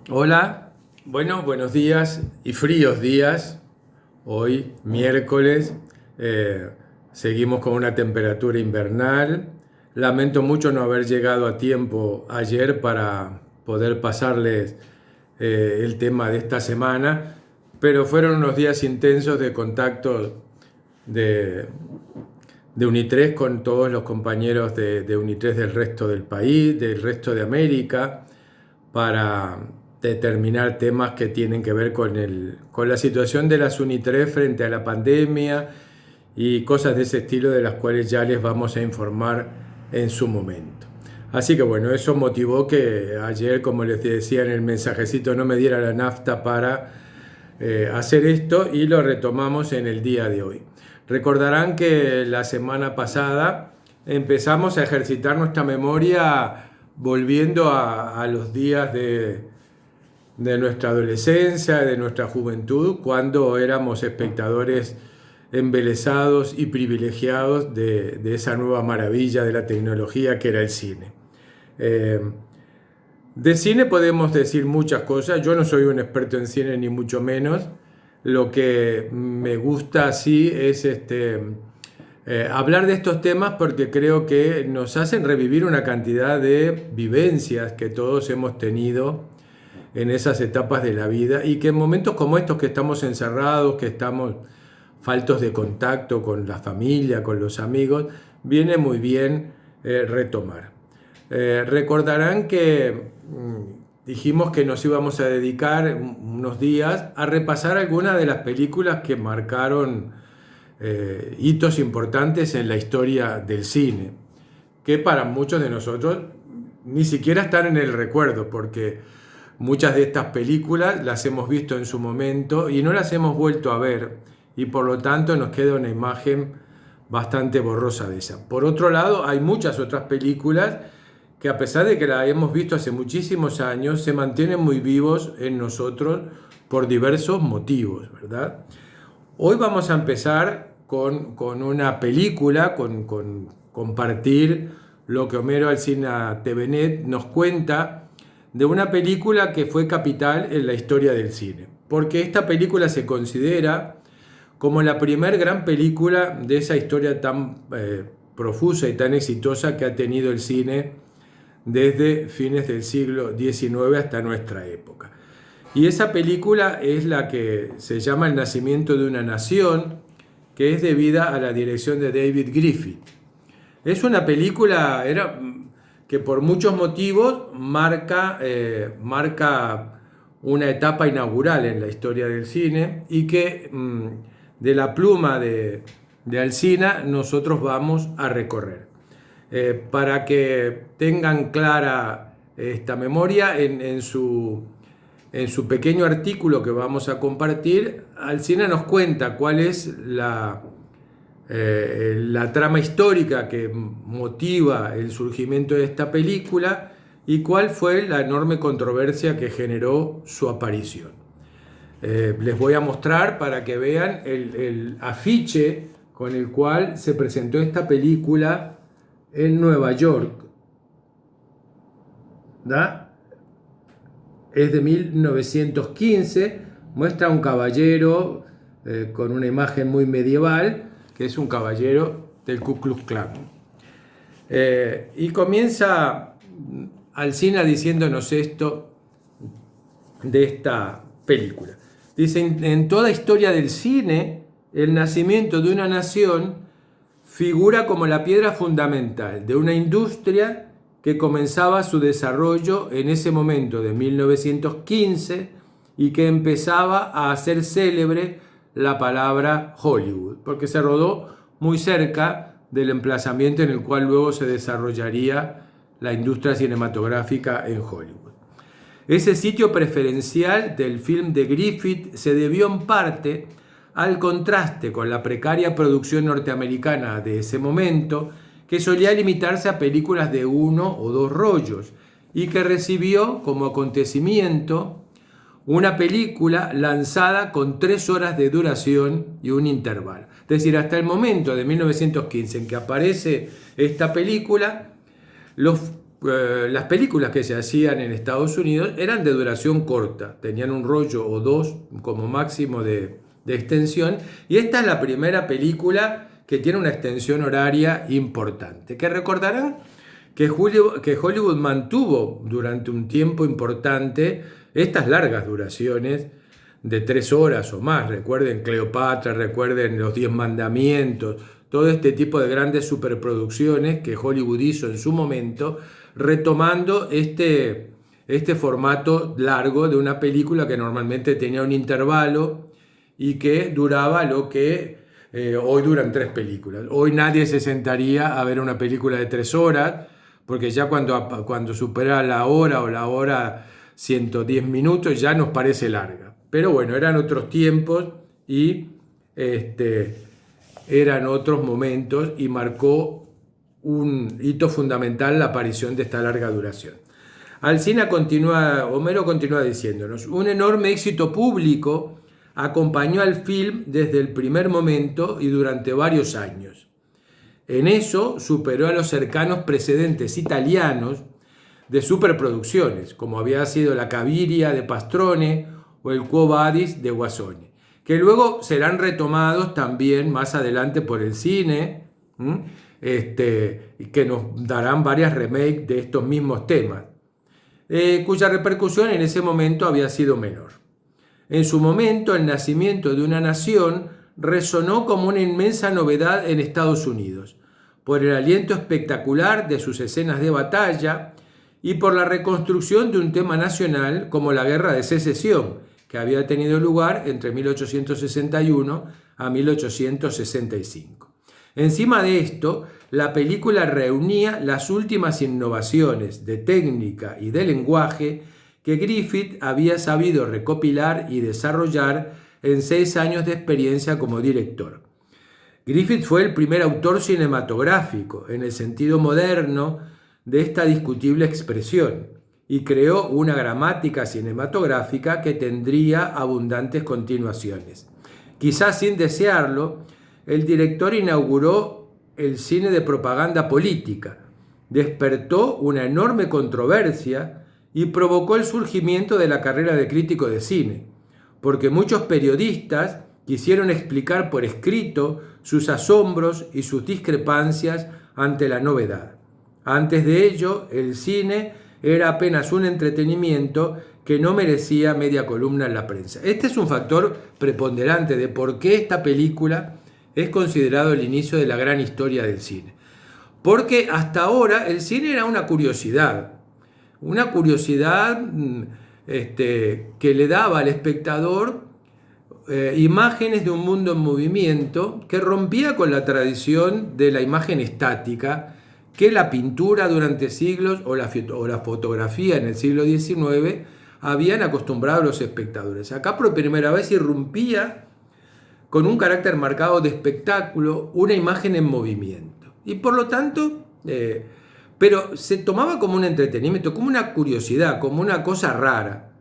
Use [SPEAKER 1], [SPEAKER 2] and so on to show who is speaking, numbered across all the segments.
[SPEAKER 1] Hola, bueno, buenos días y fríos días. Hoy, miércoles, eh, seguimos con una temperatura invernal. Lamento mucho no haber llegado a tiempo ayer para poder pasarles el tema de esta semana, pero fueron unos días intensos de contacto de, de Unitres con todos los compañeros de Unitres del resto del país, del resto de América, para determinar temas que tienen que ver con la situación de las Unitres frente a la pandemia y cosas de ese estilo de las cuales ya les vamos a informar en su momento. Así que bueno, eso motivó que ayer, como les decía en el mensajecito, no me diera la nafta para hacer esto y lo retomamos en el día de hoy. Recordarán que la semana pasada empezamos a ejercitar nuestra memoria volviendo a los días de nuestra adolescencia, de nuestra juventud, cuando éramos espectadores embelesados y privilegiados de esa nueva maravilla de la tecnología que era el cine. Eh, de cine podemos decir muchas cosas. Yo no soy un experto en cine ni mucho menos. Lo que me gusta sí es hablar de estos temas porque creo que nos hacen revivir una cantidad de vivencias que todos hemos tenido en esas etapas de la vida y que en momentos como estos que estamos encerrados, que estamos faltos de contacto con la familia, con los amigos, viene muy bien retomar. Recordarán que dijimos que nos íbamos a dedicar unos días a repasar algunas de las películas que marcaron hitos importantes en la historia del cine, que para muchos de nosotros ni siquiera están en el recuerdo, porque muchas de estas películas las hemos visto en su momento y no las hemos vuelto a ver, y por lo tanto nos queda una imagen bastante borrosa de esa. Por otro lado, hay muchas otras películas que, a pesar de que las hemos visto hace muchísimos años, se mantienen muy vivos en nosotros por diversos motivos, ¿verdad? Hoy vamos a empezar con una película, con compartir lo que Homero Alsina Tevenet nos cuenta de una película que fue capital en la historia del cine, porque esta película se considera como la primer gran película de esa historia tan profusa y tan exitosa que ha tenido el cine desde fines del siglo XIX hasta nuestra época. Y esa película es la que se llama El nacimiento de una nación, que es debida a la dirección de David Griffith. Es una película que por muchos motivos marca una etapa inaugural en la historia del cine y que de la pluma de Alsina nosotros vamos a recorrer. Para que tengan clara esta memoria, en su pequeño artículo que vamos a compartir, Alsina nos cuenta cuál es la trama histórica que motiva el surgimiento de esta película y cuál fue la enorme controversia que generó su aparición. Les voy a mostrar para que vean el afiche con el cual se presentó esta película en Nueva York. ¿Da? Es de 1915, muestra a un caballero con una imagen muy medieval, que es un caballero del Ku Klux Klan. Y comienza Alsina diciéndonos esto de esta película. Dice: en toda historia del cine, el nacimiento de una nación figura como la piedra fundamental de una industria que comenzaba su desarrollo en ese momento de 1915 y que empezaba a hacer célebre la palabra Hollywood, porque se rodó muy cerca del emplazamiento en el cual luego se desarrollaría la industria cinematográfica en Hollywood. Ese sitio preferencial del film de Griffith se debió en parte al contraste con la precaria producción norteamericana de ese momento, que solía limitarse a películas de 1 o 2 rollos y que recibió como acontecimiento una película lanzada con 3 horas de duración y un intervalo. Es decir, hasta el momento de 1915 en que aparece esta película, los las películas que se hacían en Estados Unidos eran de duración corta, tenían un rollo o dos como máximo de extensión, y esta es la primera película que tiene una extensión horaria importante, que recordarán que Hollywood mantuvo durante un tiempo importante estas largas duraciones de 3 horas o más. Recuerden Cleopatra, recuerden Los 10 Mandamientos, todo este tipo de grandes superproducciones que Hollywood hizo en su momento, retomando este formato largo de una película que normalmente tenía un intervalo y que duraba lo que hoy duran 3 películas. Hoy nadie se sentaría a ver una película de 3 horas, porque ya cuando supera la hora o la hora 110 minutos ya nos parece larga. Pero bueno, eran otros tiempos y eran otros momentos, y marcó un hito fundamental la aparición de esta larga duración. Homero continúa diciéndonos: un enorme éxito público acompañó al film desde el primer momento y durante varios años. En eso superó a los cercanos precedentes italianos de superproducciones, como había sido La Caviria de Pastrone o el Quo Vadis de Guasone, que luego serán retomados también más adelante por el cine, que nos darán varias remakes de estos mismos temas, cuya repercusión en ese momento había sido menor. En su momento, El nacimiento de una nación resonó como una inmensa novedad en Estados Unidos, por el aliento espectacular de sus escenas de batalla y por la reconstrucción de un tema nacional como la Guerra de Secesión, que había tenido lugar entre 1861 a 1865. Encima de esto, la película reunía las últimas innovaciones de técnica y de lenguaje que Griffith había sabido recopilar y desarrollar en 6 años de experiencia como director. Griffith fue el primer autor cinematográfico, en el sentido moderno de esta discutible expresión, y creó una gramática cinematográfica que tendría abundantes continuaciones. Quizás sin desearlo, el director inauguró el cine de propaganda política, despertó una enorme controversia y provocó el surgimiento de la carrera de crítico de cine, porque muchos periodistas quisieron explicar por escrito sus asombros y sus discrepancias ante la novedad. Antes de ello, el cine era apenas un entretenimiento que no merecía media columna en la prensa. Este es un factor preponderante de por qué esta película es considerado el inicio de la gran historia del cine. Porque hasta ahora el cine era una curiosidad que le daba al espectador imágenes de un mundo en movimiento que rompía con la tradición de la imagen estática que la pintura durante siglos o la fotografía en el siglo XIX habían acostumbrado a los espectadores. Acá por primera vez irrumpía con un carácter marcado de espectáculo una imagen en movimiento. Y por lo tanto, pero se tomaba como un entretenimiento, como una curiosidad, como una cosa rara,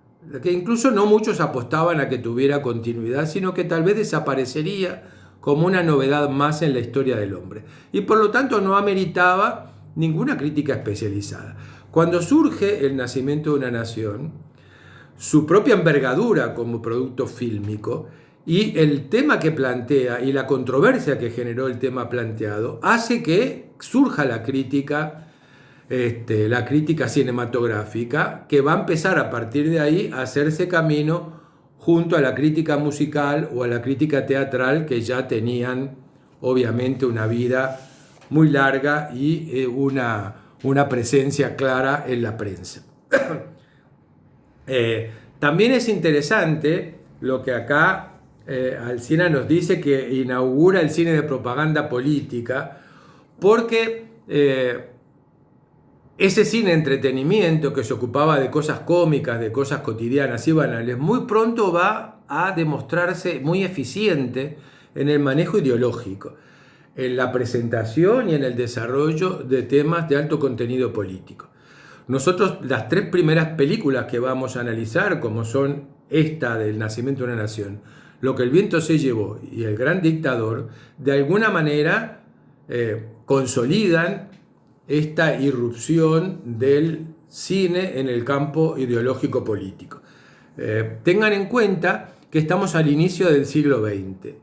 [SPEAKER 1] que incluso no muchos apostaban a que tuviera continuidad, sino que tal vez desaparecería como una novedad más en la historia del hombre. Y por lo tanto no ameritaba ninguna crítica especializada. Cuando surge El nacimiento de una nación, su propia envergadura como producto fílmico y el tema que plantea y la controversia que generó el tema planteado hace que surja la crítica cinematográfica, que va a empezar a partir de ahí a hacerse camino junto a la crítica musical o a la crítica teatral, que ya tenían obviamente una vida muy larga y una presencia clara en la prensa. También es interesante lo que acá Alsina nos dice, que inaugura el cine de propaganda política, porque ese cine entretenimiento que se ocupaba de cosas cómicas, de cosas cotidianas y banales, muy pronto va a demostrarse muy eficiente en el manejo ideológico, en la presentación y en el desarrollo de temas de alto contenido político. Nosotros, las 3 primeras películas que vamos a analizar, como son esta del nacimiento de una nación, Lo que el viento se llevó y El gran dictador, de alguna manera consolidan esta irrupción del cine en el campo ideológico político. Tengan en cuenta que estamos al inicio del siglo XX.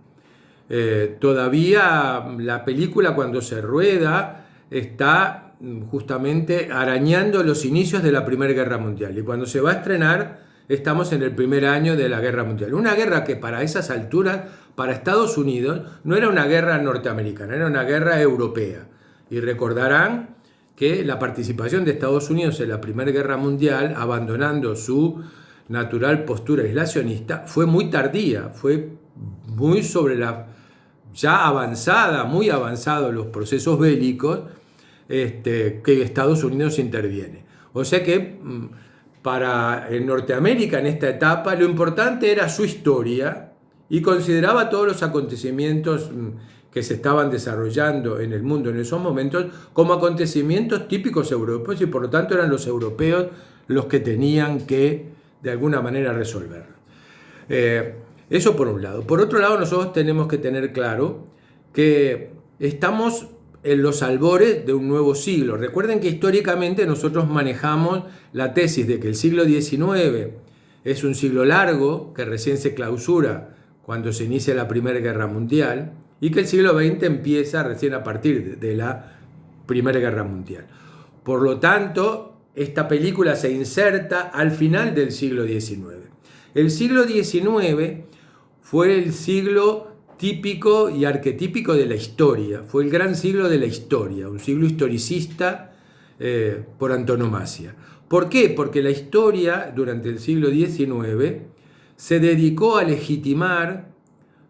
[SPEAKER 1] Todavía la película, cuando se rueda, está justamente arañando los inicios de la Primera Guerra Mundial, y cuando se va a estrenar estamos en el primer año de la Guerra Mundial. Una guerra que para esas alturas, para Estados Unidos, no era una guerra norteamericana, era una guerra europea. Y recordarán que la participación de Estados Unidos en la Primera Guerra Mundial, abandonando su natural postura aislacionista, fue muy tardía, fue muy sobre la ya avanzada, muy avanzados los procesos bélicos, que Estados Unidos interviene. O sea que para Norteamérica en esta etapa lo importante era su historia, y consideraba todos los acontecimientos que se estaban desarrollando en el mundo en esos momentos como acontecimientos típicos europeos, y por lo tanto eran los europeos los que tenían que de alguna manera resolverlo. Eso por un lado. Por otro lado, nosotros tenemos que tener claro que estamos en los albores de un nuevo siglo. Recuerden que históricamente nosotros manejamos la tesis de que el siglo XIX es un siglo largo, que recién se clausura cuando se inicia la Primera Guerra Mundial, y que el siglo XX empieza recién a partir de la Primera Guerra Mundial. Por lo tanto, esta película se inserta al final del siglo XIX. El siglo XIX fue el siglo típico y arquetípico de la historia, fue el gran siglo de la historia, un siglo historicista por antonomasia. ¿Por qué? Porque la historia durante el siglo XIX se dedicó a legitimar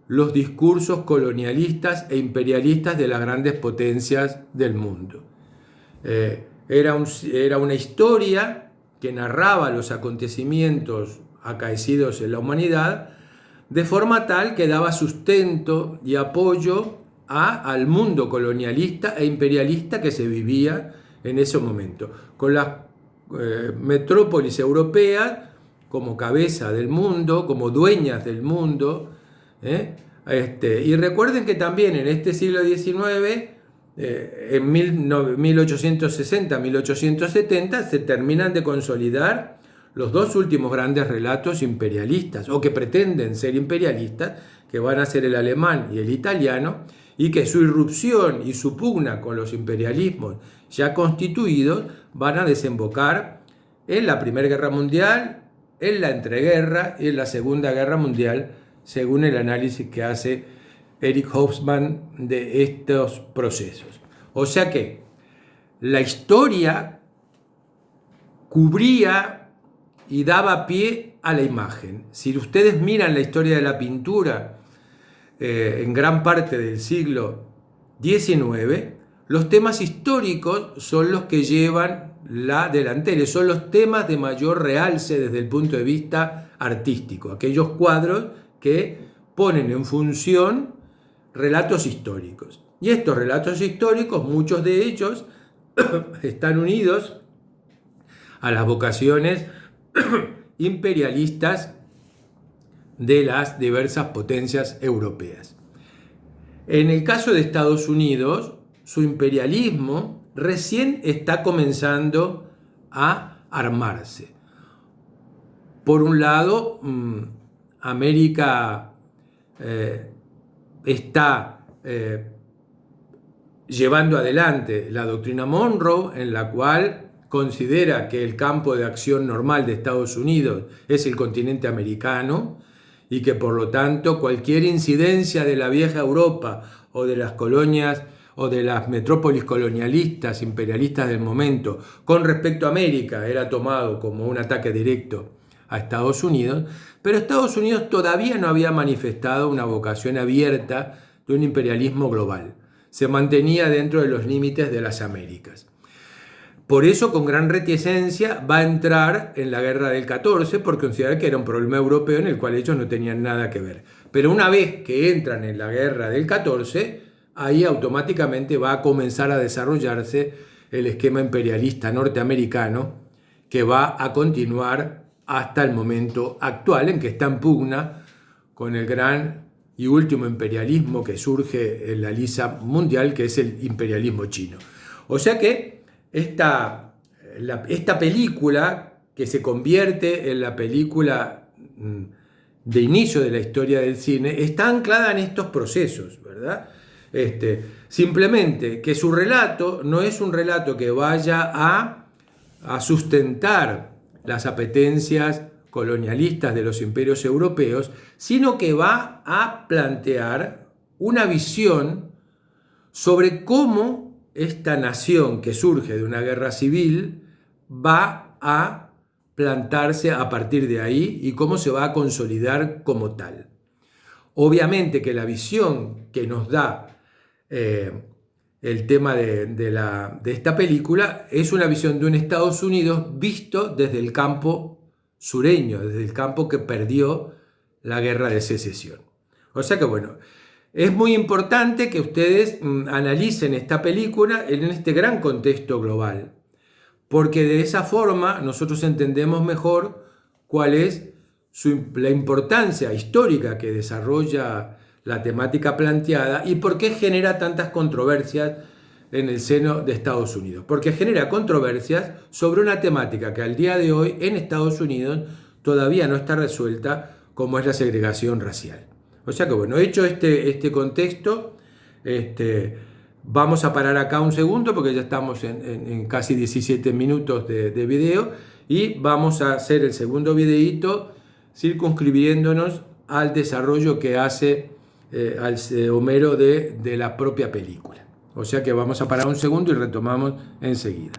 [SPEAKER 1] los discursos colonialistas e imperialistas de las grandes potencias del mundo. Era una historia que narraba los acontecimientos acaecidos en la humanidad de forma tal que daba sustento y apoyo al mundo colonialista e imperialista que se vivía en ese momento, con las metrópolis europeas como cabeza del mundo, como dueñas del mundo. Y recuerden que también en este siglo XIX, en 1860, 1870, se terminan de consolidar los dos últimos grandes relatos imperialistas, o que pretenden ser imperialistas, que van a ser el alemán y el italiano, y que su irrupción y su pugna con los imperialismos ya constituidos van a desembocar en la Primera Guerra Mundial, en la entreguerra y en la Segunda Guerra Mundial, según el análisis que hace Eric Hobsbawm de estos procesos. O sea que la historia cubría y daba pie a la imagen. Si ustedes miran la historia de la pintura en gran parte del siglo XIX, los temas históricos son los que llevan la delantera, son los temas de mayor realce desde el punto de vista artístico, aquellos cuadros que ponen en función relatos históricos. Y estos relatos históricos, muchos de ellos, están unidos a las vocaciones imperialistas de las diversas potencias europeas. En el caso de Estados Unidos, su imperialismo recién está comenzando a armarse. Por un lado, América está llevando adelante la doctrina Monroe, en la cual considera que el campo de acción normal de Estados Unidos es el continente americano, y que por lo tanto cualquier incidencia de la vieja Europa o de las colonias o de las metrópolis colonialistas, imperialistas del momento, con respecto a América, era tomado como un ataque directo a Estados Unidos, pero Estados Unidos todavía no había manifestado una vocación abierta de un imperialismo global. Se mantenía dentro de los límites de las Américas. Por eso, con gran reticencia, va a entrar en la guerra del 14, porque considera que era un problema europeo en el cual ellos no tenían nada que ver. Pero una vez que entran en la guerra del 14, ahí automáticamente va a comenzar a desarrollarse el esquema imperialista norteamericano, que va a continuar hasta el momento actual, en que está en pugna con el gran y último imperialismo que surge en la lisa mundial, que es el imperialismo chino. O sea que esta película, que se convierte en la película de inicio de la historia del cine, está anclada en estos procesos, ¿verdad? Simplemente que su relato no es un relato que vaya a sustentar las apetencias colonialistas de los imperios europeos, sino que va a plantear una visión sobre cómo esta nación que surge de una guerra civil va a plantarse a partir de ahí y cómo se va a consolidar como tal. Obviamente que la visión que nos da el tema de esta película es una visión de un Estados Unidos visto desde el campo sureño, desde el campo que perdió la guerra de secesión. O sea que bueno, es muy importante que ustedes analicen esta película en este gran contexto global, porque de esa forma nosotros entendemos mejor cuál es la importancia histórica que desarrolla la temática planteada y por qué genera tantas controversias en el seno de Estados Unidos. Porque genera controversias sobre una temática que al día de hoy en Estados Unidos todavía no está resuelta, como es la segregación racial. O sea que bueno, hecho este contexto, vamos a parar acá un segundo porque ya estamos en casi 17 minutos de video y vamos a hacer el segundo videíto circunscribiéndonos al desarrollo que hace Homero de la propia película. O sea que vamos a parar un segundo y retomamos enseguida.